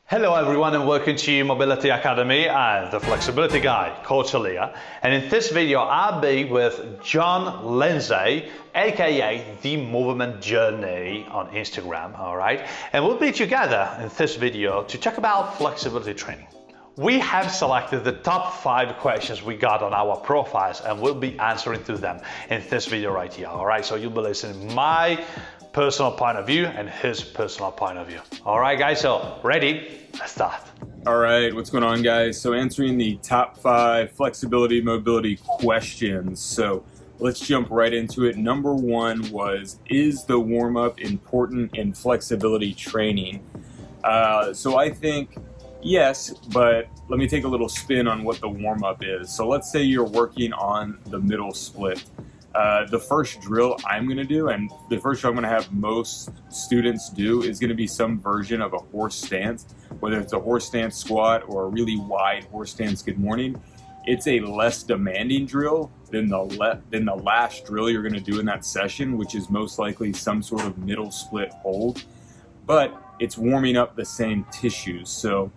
Hello everyone and welcome to Mobility Academy and the Flexibility Guy, Coach Elia. And in this video I'll be with John Lindsay, aka The Movement Journey on Instagram, alright? And we'll be together in this video to talk about flexibility training. We have selected the top 5 questions we got on our profiles and we'll be answering to them in this video right here, alright? So you'll be listening to my personal point of view and his personal point of view. All right, guys, so ready? Let's start. All right, what's going on, guys? So answering the top 5 flexibility, mobility questions. So let's jump right into it. Number 1 was, is the warm-up important in flexibility training? So I think yes, but let me take a little spin on what the warm-up is. So let's say you're working on the middle split. The first drill I'm going to do, and the first drill I'm going to have most students do, is going to be some version of a horse stance, whether it's a horse stance squat or a really wide horse stance good morning. It's a less demanding drill than the last drill you're going to do in that session, which is most likely some sort of middle split hold, but it's warming up the same tissues. So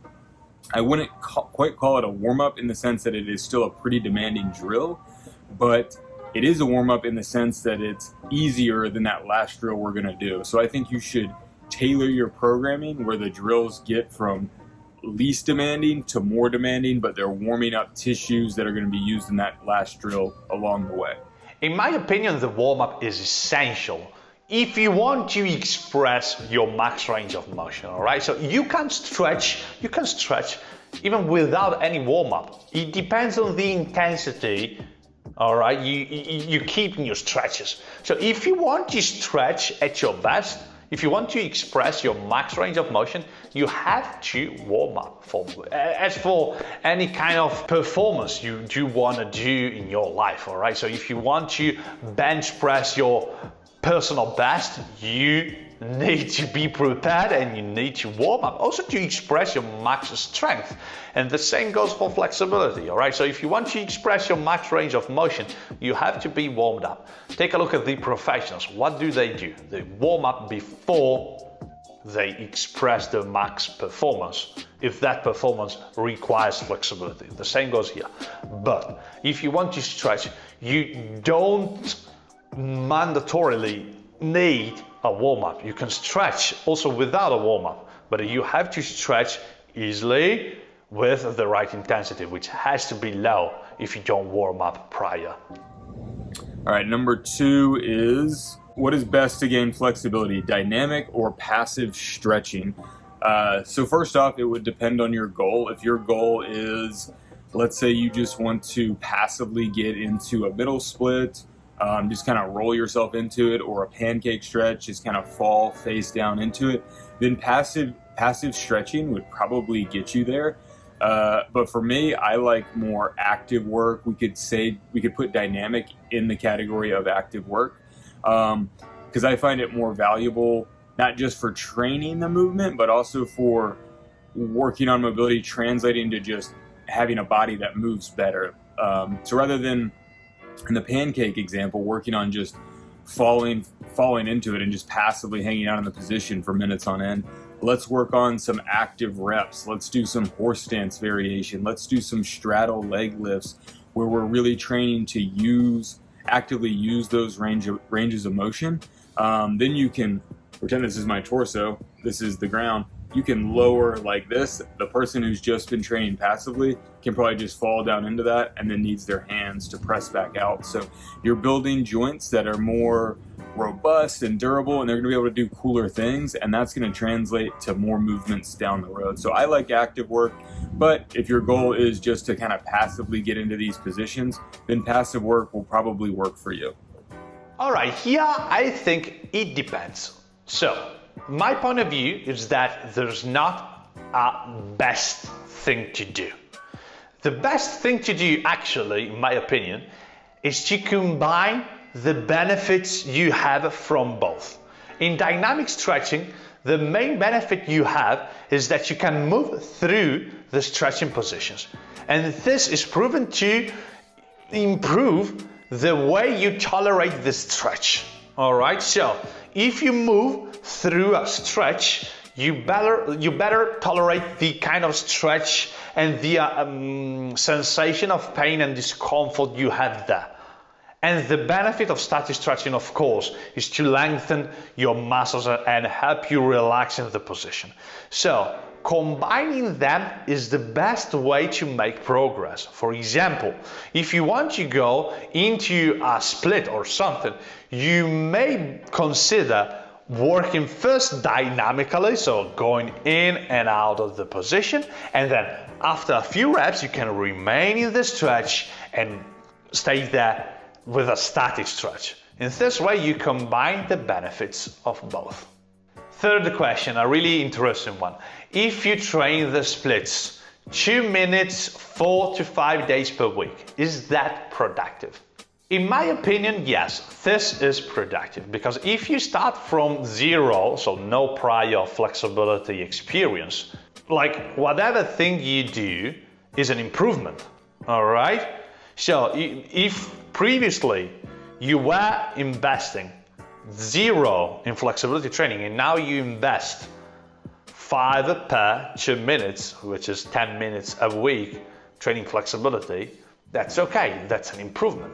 I wouldn't quite call it a warm-up in the sense that it is still a pretty demanding drill, but it is a warm-up in the sense that it's easier than that last drill we're going to do. So I think you should tailor your programming where the drills get from least demanding to more demanding, but they're warming up tissues that are going to be used in that last drill along the way. In my opinion, the warm-up is essential if you want to express your max range of motion, all right? So you can stretch even without any warm-up. It depends on the intensity. All right, you keep in your stretches. So if you want to stretch at your best, if you want to express your max range of motion, you have to warm up. As for any kind of performance you do want to do in your life, all right? So if you want to bench press your personal best, you need to be prepared and you need to warm up also to express your max strength, and the same goes for flexibility. All right, so if you want to express your max range of motion, you have to be warmed up. Take a look at the professionals. What do? They warm up before they express their max performance, if that performance requires flexibility. The same goes here. But if you want to stretch, you don't mandatorily need a warm-up. You can stretch also without a warm-up, but you have to stretch easily with the right intensity, which has to be low if you don't warm up prior. All right, number 2 is, what is best to gain flexibility, dynamic or passive stretching? So first off, it would depend on your goal. If your goal is, let's say you just want to passively get into a middle split, just kind of roll yourself into it, or a pancake stretch, just kind of fall face down into it, then passive stretching would probably get you there. But for me, I like more active work. We could put dynamic in the category of active work, because I find it more valuable, not just for training the movement, but also for working on mobility, translating to just having a body that moves better. So rather than, in the pancake example, working on just falling into it and just passively hanging out in the position for minutes on end, let's work on some active reps. Let's do some horse stance variation. Let's do some straddle leg lifts where we're really training to actively use those ranges of motion. Then you can pretend this is my torso, this is the ground. You can lower like this. The person who's just been training passively can probably just fall down into that and then needs their hands to press back out. So you're building joints that are more robust and durable, and they're gonna be able to do cooler things, and that's gonna translate to more movements down the road. So I like active work, but if your goal is just to kind of passively get into these positions, then passive work will probably work for you. All right, here I think it depends. So my point of view is that there's not a best thing to do. The best thing to do, actually, in my opinion, is to combine the benefits you have from both. In dynamic stretching, the main benefit you have is that you can move through the stretching positions. And this is proven to improve the way you tolerate the stretch. All right, so if you move through a stretch, you better tolerate the kind of stretch and the sensation of pain and discomfort you have there. And the benefit of static stretching, of course, is to lengthen your muscles and help you relax in the position. So, combining them is the best way to make progress. For example, if you want to go into a split or something, you may consider working first dynamically, so going in and out of the position, and then after a few reps you can remain in the stretch and stay there with a static stretch. In this way you combine the benefits of both. Third question, a really interesting one. If you train the splits 2 minutes 4 to 5 days per week, is that productive? In my opinion, yes, this is productive, because if you start from zero, so no prior flexibility experience, like whatever thing you do is an improvement, all right? So if previously you were investing zero in flexibility training and now you invest 5 per 2 minutes, which is 10 minutes a week training flexibility, that's okay, that's an improvement.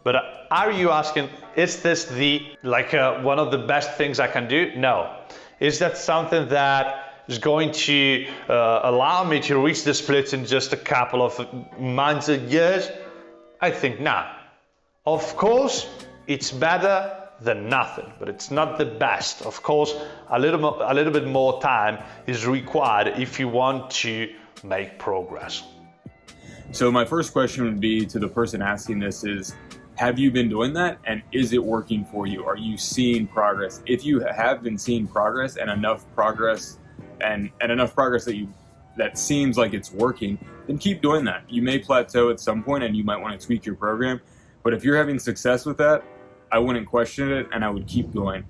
But are you asking, is this one of the best things I can do? No. Is that something that is going to allow me to reach the splits in just a couple of months or years? I think not. Of course, it's better than nothing, but it's not the best. Of course, a little bit more time is required if you want to make progress. So my first question would be to the person asking this is, have you been doing that, and is it working for you? Are you seeing progress? If you have been seeing progress and enough progress that seems like it's working, then keep doing that. You may plateau at some point and you might want to tweak your program, but if you're having success with that, I wouldn't question it and I would keep going.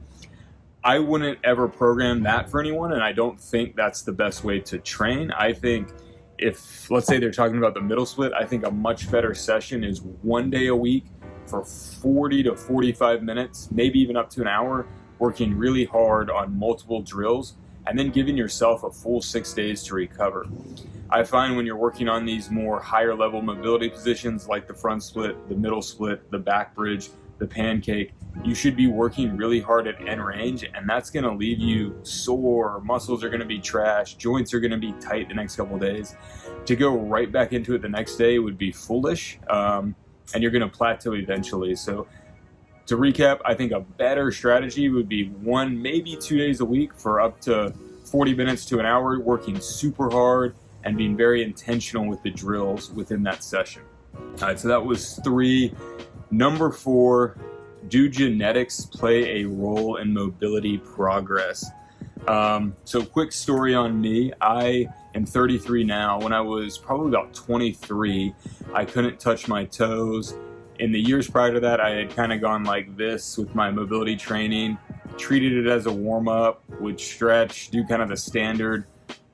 I wouldn't ever program that for anyone, and I don't think that's the best way to train. I think if, let's say they're talking about the middle split, I think a much better session is 1 day a week for 40 to 45 minutes, maybe even up to an hour, working really hard on multiple drills, and then giving yourself a full 6 days to recover. I find when you're working on these more higher level mobility positions like the front split, the middle split, the back bridge, the pancake, you should be working really hard at end range, and that's going to leave you sore. Muscles are going to be trash, joints are going to be tight the next couple of days. To go right back into it the next day would be foolish, and you're going to plateau eventually. So to recap, I think a better strategy would be 1, maybe 2 days a week for up to 40 minutes to an hour, working super hard and being very intentional with the drills within that session. All right, so that was 3. Number 4, do genetics play a role in mobility progress? So quick story on me. I am 33 now. When I was probably about 23, I couldn't touch my toes. In the years prior to that, I had kind of gone like this with my mobility training, treated it as a warm-up, would stretch, do kind of the standard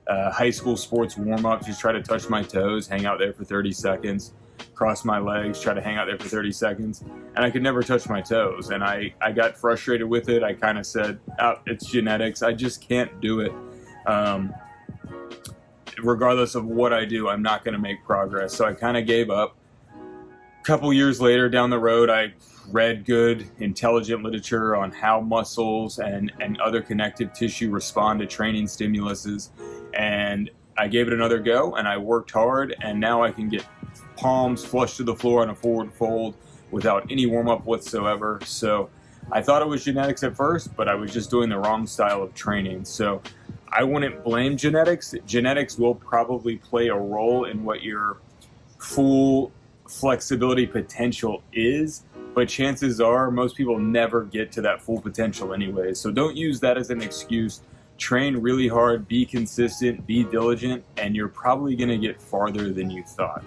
high school sports warm-up, just try to touch my toes, hang out there for 30 seconds, cross my legs, try to hang out there for 30 seconds, and I could never touch my toes. And I got frustrated with it. I kind of said, oh, it's genetics. I just can't do it. Regardless of what I do, I'm not going to make progress. So I kind of gave up. A couple years later down the road, I read good, intelligent literature on how muscles and other connective tissue respond to training stimuluses. And I gave it another go, and I worked hard, and now I can get palms flush to the floor on a forward fold without any warm-up whatsoever. So I thought it was genetics at first, but I was just doing the wrong style of training. So I wouldn't blame genetics. Genetics will probably play a role in what your full flexibility potential is, but chances are most people never get to that full potential anyway. So don't use that as an excuse. Train really hard, be consistent, be diligent, and you're probably going to get farther than you thought.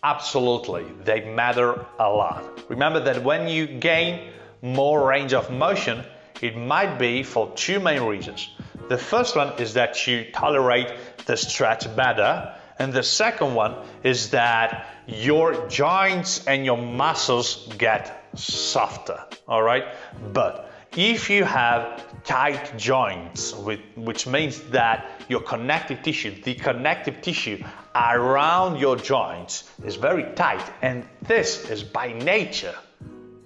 Absolutely, they matter a lot. Remember that when you gain more range of motion, it might be for 2 main reasons. The first one is that you tolerate the stretch better, and the second one is that your joints and your muscles get softer, all right? But If you have tight joints, which means that your connective tissue, the connective tissue around your joints is very tight, and this is by nature.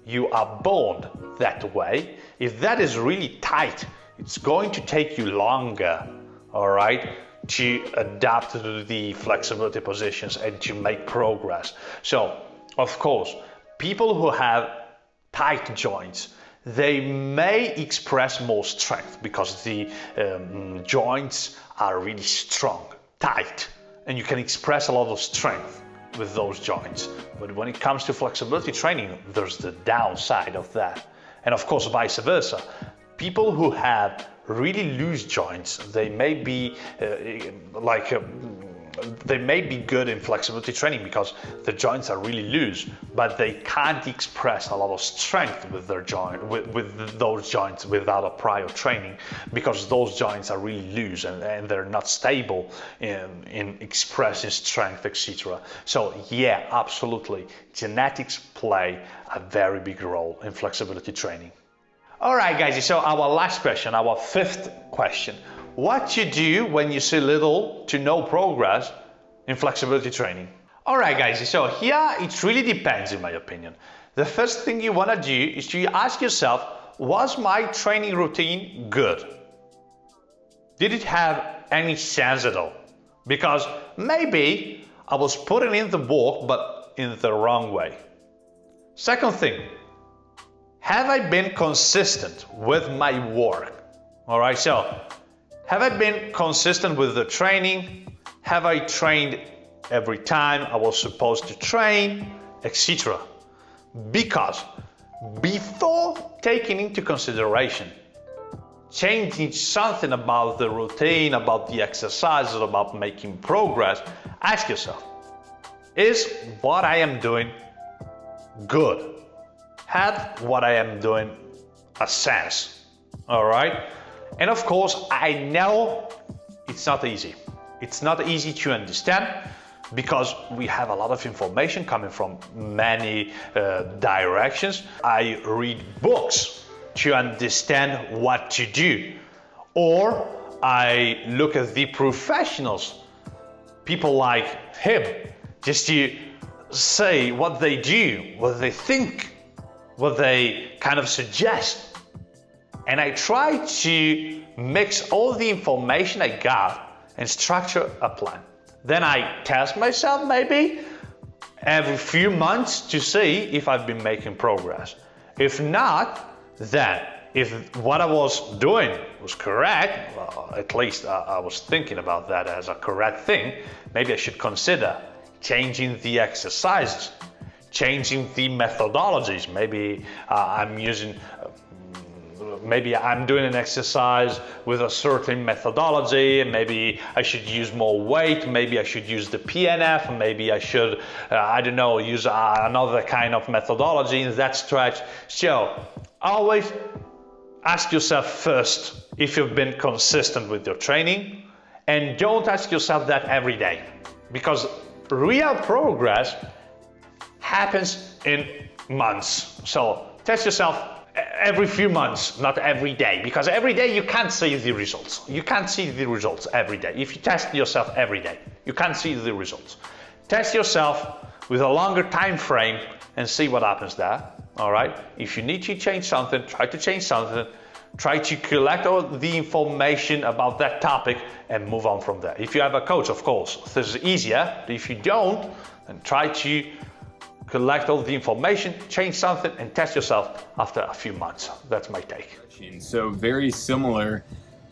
You are born that way. If that is really tight, it's going to take you longer, all right, to adapt to the flexibility positions and to make progress. So, of course, people who have tight joints, they may express more strength because the joints are really strong, tight, and you can express a lot of strength with those joints. But when it comes to flexibility training, there's the downside of that. And of course, vice versa. People who have really loose joints, they may be they may be good in flexibility training because the joints are really loose, but they can't express a lot of strength with their with those joints without a prior training, because those joints are really loose and they're not stable in expressing strength, etc. So yeah, absolutely, genetics play a very big role in flexibility training. All right, guys, so our last question, our fifth question. What you do when you see little to no progress in flexibility training? All right, guys, so here it really depends, in my opinion. The first thing you want to do is to ask yourself, was my training routine good? Did it have any sense at all? Because maybe I was putting in the work, but in the wrong way. Second thing, have I been consistent with my work? All right, so have I been consistent with the training? Have I trained every time I was supposed to train, etc.? Because before taking into consideration changing something about the routine, about the exercises, about making progress, ask yourself, is what I am doing good? Had what I am doing a sense? All right? And of course, I know it's not easy. It's not easy to understand because we have a lot of information coming from many directions. I read books to understand what to do, or I look at the professionals, people like him, just to say what they do, what they think, what they kind of suggest. And I try to mix all the information I got and structure a plan. Then I test myself maybe every few months to see if I've been making progress. If not, then if what I was doing was correct, well, at least I was thinking about that as a correct thing, maybe I should consider changing the exercises, changing the methodologies. Maybe maybe I'm doing an exercise with a certain methodology, and maybe I should use more weight, maybe I should use the PNF, maybe I should, I don't know, use another kind of methodology in that stretch. So always ask yourself first if you've been consistent with your training, and don't ask yourself that every day, because real progress happens in months. So test yourself every few months, not every day, because every day you can't see the results. You can't see the results every day. If you test yourself every day, you can't see the results. Test yourself with a longer time frame and see what happens there. All right. If you need to change something, try to change something. Try to collect all the information about that topic and move on from there. If you have a coach, of course, this is easier. But if you don't, then try to collect all the information, change something, and test yourself after a few months. That's my take. So very similar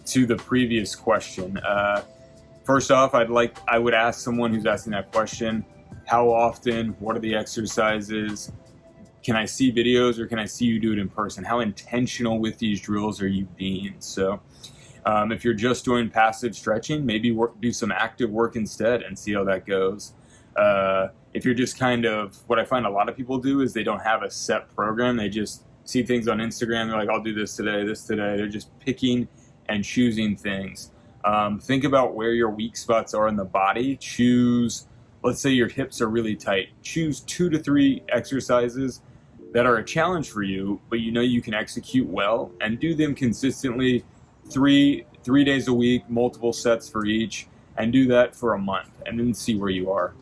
to the previous question. First off, I would ask someone who's asking that question, how often, what are the exercises? Can I see videos or can I see you do it in person? How intentional with these drills are you being? So if you're just doing passive stretching, maybe do some active work instead and see how that goes. If you're just kind of, what I find a lot of people do is they don't have a set program. They just see things on Instagram. They're like, I'll do this today, this today. They're just picking and choosing things. Think about where your weak spots are in the body. Choose, let's say your hips are really tight. Choose 2 to 3 exercises that are a challenge for you, but you know you can execute well, and do them consistently, three days a week, multiple sets for each, and do that for a month, and then see where you are.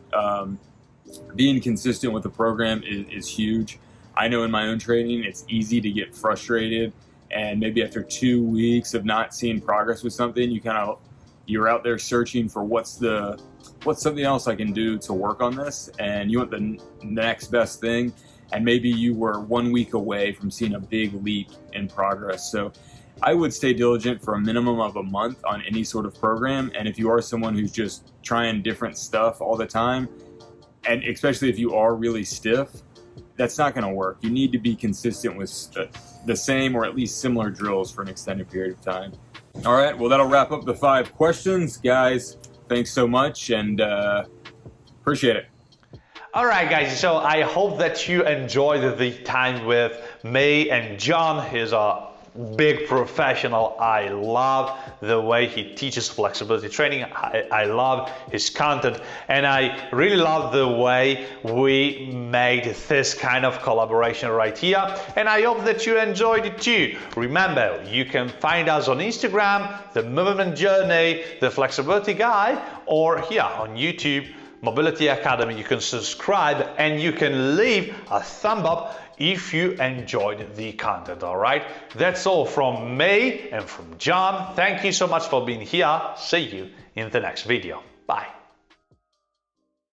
Being consistent with the program is huge. I know in my own training, it's easy to get frustrated, and maybe after 2 weeks of not seeing progress with something, you're out there searching for what's something else I can do to work on this, and you want the next best thing, and maybe you were 1 week away from seeing a big leap in progress. So I would stay diligent for a minimum of a month on any sort of program, and if you are someone who's just trying different stuff all the time, and especially if you are really stiff, that's not going to work. You need to be consistent with the same or at least similar drills for an extended period of time. All right, well, that'll wrap up the 5 questions. Guys, thanks so much, and appreciate it. All right, guys, so I hope that you enjoyed the time with me and John. He's a big professional. I love the way he teaches flexibility training. I love his content, and I really love the way we made this kind of collaboration right here, and I hope that you enjoyed it too. Remember, you can find us on Instagram, The Movement Journey, The Flexibility Guy, or here on YouTube, Mobility Academy. You can subscribe and you can leave a thumb up if you enjoyed the content. All right, that's all from me and from John. Thank you so much for being here. See you in the next video. Bye.